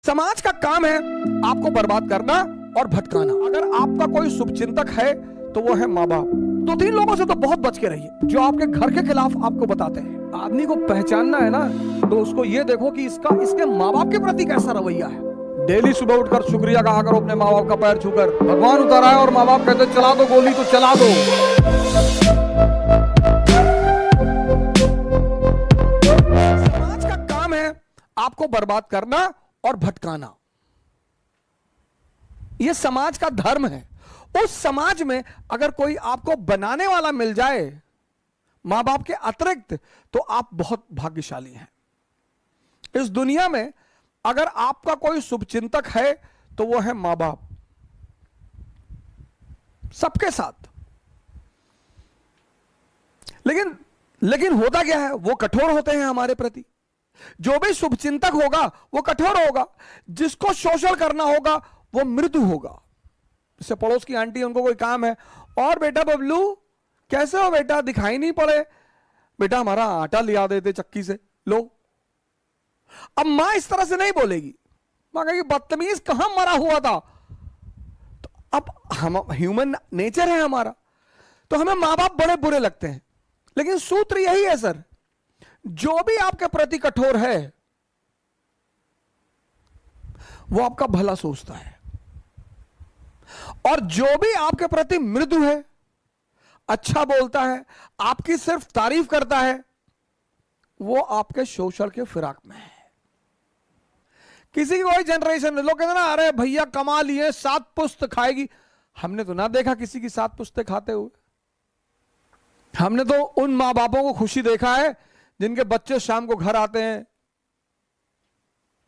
समाज का काम है आपको बर्बाद करना और भटकाना। अगर आपका कोई शुभचिंतक है तो वो है माँ बाप। दो तीन लोगों से तो बहुत बच के रहिए जो आपके घर के खिलाफ आपको बताते हैं। आदमी को पहचानना है ना, तो उसको ये देखो कि इसके माँ बाप के प्रति कैसा रवैया है। डेली सुबह उठकर शुक्रिया कहा करो अपने माँ बाप का पैर छूकर। भगवान उतर आए और माँ बाप कहते चला दो गोली तो चला दो। समाज का काम है आपको बर्बाद करना और भटकाना। यह समाज का धर्म है। उस समाज में अगर कोई आपको बनाने वाला मिल जाए मां बाप के अतिरिक्त, तो आप बहुत भाग्यशाली हैं। इस दुनिया में अगर आपका कोई शुभचिंतक है तो वो है मां बाप, सबके साथ। लेकिन होता क्या है, वो कठोर होते हैं हमारे प्रति। जो भी शुभचिंतक होगा वो कठोर होगा, जिसको शोषण करना होगा वो मृदु होगा। जैसे पड़ोस की आंटी, उनको कोई काम है, और बेटा बबलू कैसे हो बेटा, दिखाई नहीं पड़े, बेटा हमारा आटा लिया देते चक्की से, लो। अब मां इस तरह से नहीं बोलेगी, मां कहेगी बदतमीज कहां मरा हुआ था। तो अब हम ह्यूमन नेचर है हमारा, तो हमें मां बाप बड़े बुरे लगते हैं। लेकिन सूत्र यही है सर, जो भी आपके प्रति कठोर है वो आपका भला सोचता है, और जो भी आपके प्रति मृदु है, अच्छा बोलता है, आपकी सिर्फ तारीफ करता है, वो आपके शोषण के फिराक में है। किसी की कोई जनरेशन में लोग कहते ना, अरे भैया कमा लिए 7 पुस्त खाएगी। हमने तो ना देखा किसी की 7 पुस्तें खाते हुए। हमने तो उन मां बापों को खुशी देखा है जिनके बच्चे शाम को घर आते हैं,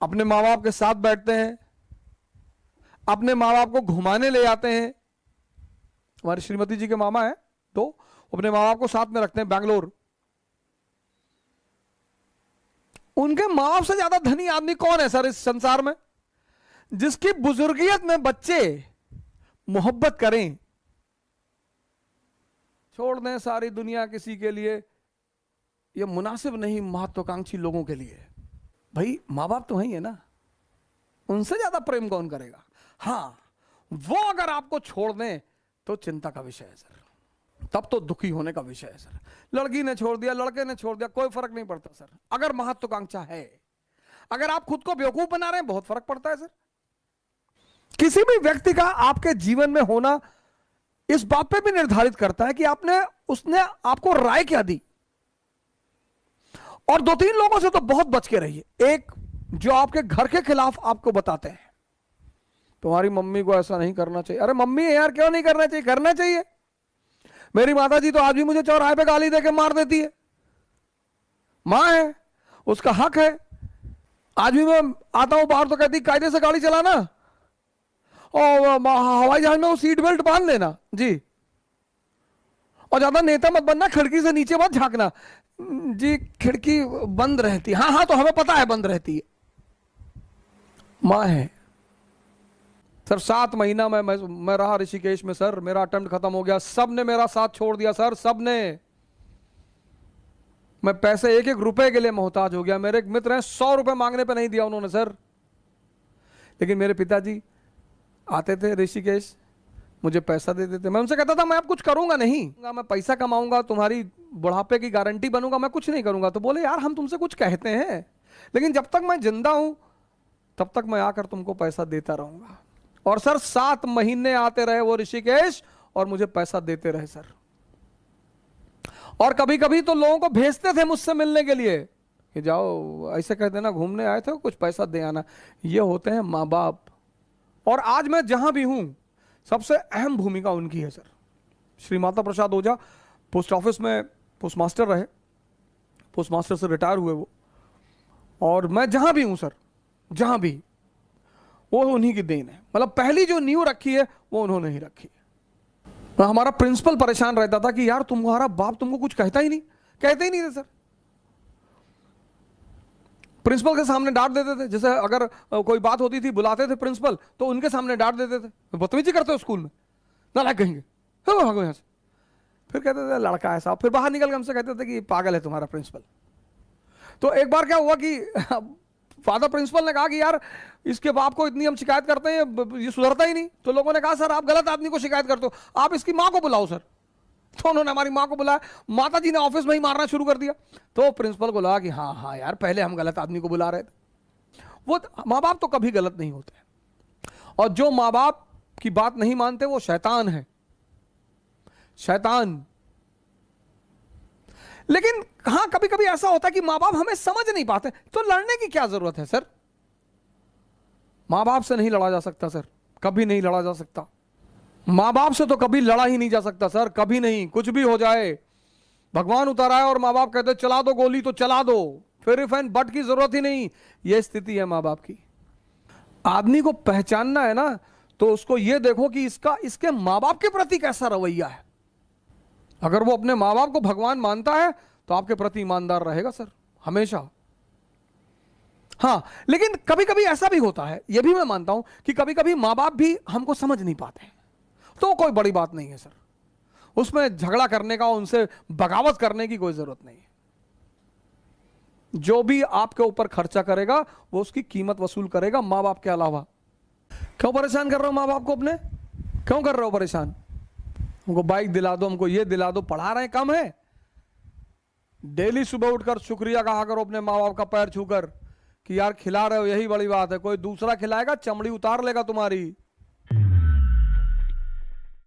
अपने माँ बाप के साथ बैठते हैं, अपने माँ बाप को घुमाने ले जाते हैं। हमारी श्रीमती जी के मामा हैं तो अपने माँ बाप को साथ में रखते हैं बैंगलोर। उनके माँ बाप से ज्यादा धनी आदमी कौन है सर इस संसार में, जिसकी बुजुर्गियत में बच्चे मोहब्बत करें। छोड़ दें सारी दुनिया किसी के लिए, यह मुनासिब नहीं महत्वाकांक्षी लोगों के लिए। भाई माँ बाप तो वही है ना, उनसे ज्यादा प्रेम कौन करेगा। हाँ, वो अगर आपको छोड़ दें तो चिंता का विषय है सर, तब तो दुखी होने का विषय है सर। लड़की ने छोड़ दिया, लड़के ने छोड़ दिया, कोई फर्क नहीं पड़ता सर, अगर महत्वाकांक्षा है। अगर आप खुद को बेवकूफ बना रहे हैं, बहुत फर्क पड़ता है सर। किसी भी व्यक्ति का आपके जीवन में होना इस बात पे भी निर्धारित करता है कि उसने आपको राय क्या दी। और 2-3 लोगों से तो बहुत बच के रहिए। एक, जो आपके घर के खिलाफ आपको बताते हैं, तुम्हारी मम्मी को ऐसा नहीं करना चाहिए। अरे मम्मी यार क्यों नहीं करना चाहिए, करना चाहिए। मेरी माता जी तो आज भी मुझे चौराहे पे गाली देके मार देती है। मां है, उसका हक है। आज भी मैं आता हूं बाहर तो कहती कायदे से गाड़ी चलाना, और हवाई जहाज में वो सीट बेल्ट बांध लेना जी, और ज्यादा नेता मत बनना, खिड़की से नीचे मत झांकना जी, खिड़की बंद रहती है। हाँ तो हमें पता है बंद रहती है। मां है सर। 7 महीना मैं रहा ऋषिकेश में सर, मेरा अटेम्प्ट खत्म हो गया, सबने मेरा साथ छोड़ दिया सर, सबने। मैं पैसे 1-1 रुपए के लिए मोहताज हो गया। मेरे एक मित्र हैं, 100 रुपए मांगने पे नहीं दिया उन्होंने सर। लेकिन मेरे पिताजी आते थे ऋषिकेश, मुझे पैसा दे देते। मैं उनसे कहता था मैं अब कुछ करूंगा नहीं, मैं पैसा कमाऊंगा, तुम्हारी बुढ़ापे की गारंटी बनूंगा, मैं कुछ नहीं करूंगा। तो बोले यार हम तुमसे कुछ कहते हैं, लेकिन जब तक मैं जिंदा हूं तब तक मैं आकर तुमको पैसा देता रहूंगा। और सर 7 महीने आते रहे वो ऋषिकेश और मुझे पैसा देते रहे सर। और कभी कभी तो लोगों को भेजते थे मुझसे मिलने के लिए कि जाओ ऐसे कह देना घूमने आए थे, कुछ पैसा दे आना। ये होते हैं माँ बाप। और आज मैं जहां भी हूं, सबसे अहम भूमिका उनकी है सर। श्री माता प्रसाद ओझा पोस्ट ऑफिस में पोस्ट मास्टर रहे, पोस्ट मास्टर से रिटायर हुए वो। और मैं जहां भी हूं सर, जहां भी, वो उन्हीं की देन है। मतलब पहली जो नींव रखी है वो उन्होंने ही रखी है। हमारा प्रिंसिपल परेशान रहता था कि यार तुम्हारा बाप तुमको कुछ कहता ही नहीं, कहते ही नहीं थे सर। प्रिंसिपल के सामने डांट देते थे। जैसे अगर कोई बात होती थी, बुलाते थे प्रिंसिपल, तो उनके सामने डांट देते थे, बदतमीजी करते हो स्कूल में, नालायक कहेंगे, भागो यहां से। फिर कहते थे लड़का ऐसा। फिर बाहर निकल के हमसे कहते थे कि पागल है तुम्हारा प्रिंसिपल। तो एक बार क्या हुआ कि फादर प्रिंसिपल ने कहा कि यार इसके बाप को इतनी हम शिकायत करते हैं, ये सुधरता ही नहीं। तो लोगों ने कहा सर आप गलत आदमी को शिकायत करते हो, आप इसकी माँ को बुलाओ सर। तो उन्होंने हमारी माँ को बुलाया, माता जी ने ऑफिस में ही मारना शुरू कर दिया। तो प्रिंसिपल को लगा कि हाँ हाँ यार, पहले हम गलत आदमी को बुला रहे थे। वो माँ बाप तो कभी गलत नहीं होते, और जो माँ बाप की बात नहीं मानते वो शैतान है, शैतान। लेकिन हाँ, कभी कभी ऐसा होता है कि माँ बाप हमें समझ नहीं पाते, तो लड़ने की क्या जरूरत है सर? माँ बाप से नहीं लड़ा जा सकता सर, कभी नहीं लड़ा जा सकता। माँ बाप से तो कभी लड़ा ही नहीं जा सकता सर, कभी नहीं। कुछ भी हो जाए, भगवान उतर आए और माँ बाप कहते चला दो गोली तो चला दो, फिर इफ एंड बट की जरूरत ही नहीं। यह स्थिति है माँ बाप की। आदमी को पहचानना है ना, तो उसको यह देखो कि इसके माँ बाप के प्रति कैसा रवैया है। अगर वो अपने माँ बाप को भगवान मानता है तो आपके प्रति ईमानदार रहेगा सर, हमेशा। हाँ, लेकिन कभी कभी ऐसा भी होता है, यह भी मैं मानता हूं कि कभी कभी माँ बाप भी हमको समझ नहीं पाते हैं, तो कोई बड़ी बात नहीं है सर, उसमें झगड़ा करने का, उनसे बगावत करने की कोई जरूरत नहीं है। जो भी आपके ऊपर खर्चा करेगा वो उसकी कीमत वसूल करेगा, माँ बाप के अलावा। क्यों परेशान कर रहे हो माँ बाप को अपने? क्यों कर रहे हो परेशान? हमको बाइक दिला दो, हमको ये दिला दो, पढ़ा रहे हैं कम है? डेली सुबह उठकर शुक्रिया कहा करो अपने माँ बाप का पैर छूकर कि यार खिला रहे हो, यही बड़ी बात है। कोई दूसरा खिलाएगा चमड़ी उतार लेगा तुम्हारी।